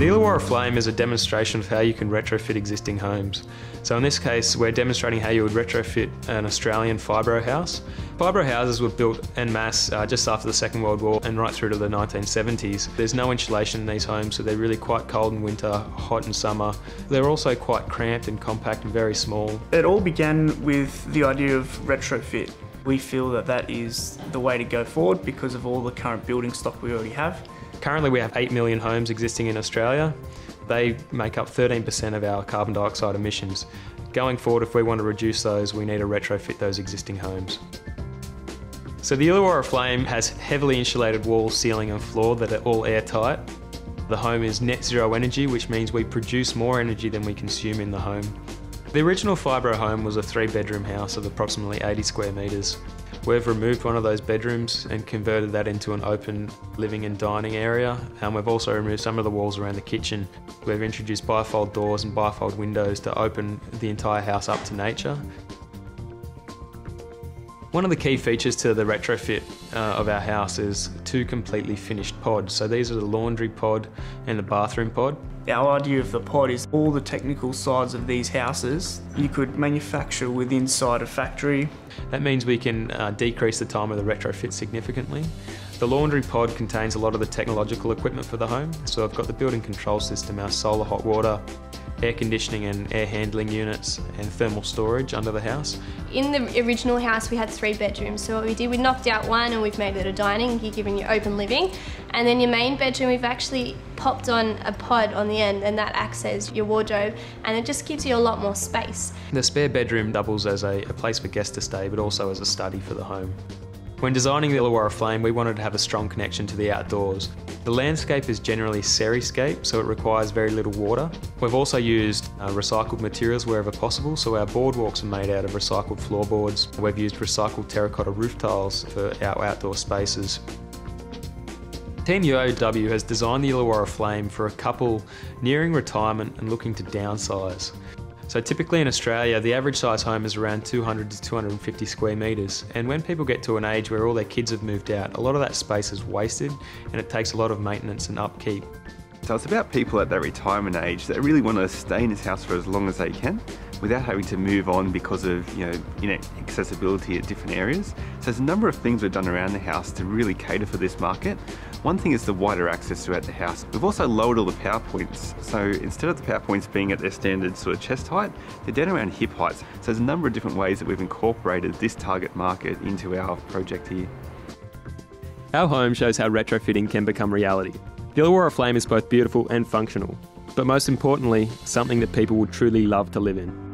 The Illawarra Flame is a demonstration of how you can retrofit existing homes. So in this case, we're demonstrating how you would retrofit an Australian fibro house. Fibro houses were built en masse just after the Second World War and right through to the 1970s. There's no insulation in these homes, so they're really quite cold in winter, hot in summer. They're also quite cramped and compact and very small. It all began with the idea of retrofit. We feel that that is the way to go forward because of all the current building stock we already have. Currently we have 8 million homes existing in Australia. They make up 13% of our carbon dioxide emissions. Going forward, if we want to reduce those, we need to retrofit those existing homes. So the Illawarra Flame has heavily insulated walls, ceiling and floor that are all airtight. The home is net zero energy, which means we produce more energy than we consume in the home. The original fibro home was a 3-bedroom house of approximately 80 square metres. We've removed one of those bedrooms and converted that into an open living and dining area, and we've also removed some of the walls around the kitchen. We've introduced bifold doors and bifold windows to open the entire house up to nature. One of the key features to the retrofit of our house is 2 completely finished pods. So these are the laundry pod and the bathroom pod. Our idea of the pod is all the technical sides of these houses you could manufacture within inside a factory. That means we can decrease the time of the retrofit significantly. The laundry pod contains a lot of the technological equipment for the home. So I've got the built-in control system, our solar hot water, air conditioning and air handling units and thermal storage under the house. In the original house we had 3 bedrooms, so what we did, we knocked out one and we've made it a dining, you're giving you open living, and then your main bedroom we've actually popped on a pod on the end, and that acts as your wardrobe, and it just gives you a lot more space. The spare bedroom doubles as a place for guests to stay, but also as a study for the home. When designing the Illawarra Flame, we wanted to have a strong connection to the outdoors. The landscape is generally seriscape, so it requires very little water. We've also used recycled materials wherever possible, so our boardwalks are made out of recycled floorboards. We've used recycled terracotta roof tiles for our outdoor spaces. Team UOW has designed the Illawarra Flame for a couple nearing retirement and looking to downsize. So typically in Australia, the average size home is around 200 to 250 square metres, and when people get to an age where all their kids have moved out, a lot of that space is wasted and it takes a lot of maintenance and upkeep. So it's about people at that retirement age that really want to stay in this house for as long as they can without having to move on because of accessibility at different areas. So there's a number of things we've done around the house to really cater for this market. One thing is the wider access throughout the house. We've also lowered all the power points. So instead of the power points being at their standard sort of chest height, they're down around hip heights. So there's a number of different ways that we've incorporated this target market into our project here. Our home shows how retrofitting can become reality. The Illawarra Flame is both beautiful and functional, but most importantly, something that people would truly love to live in.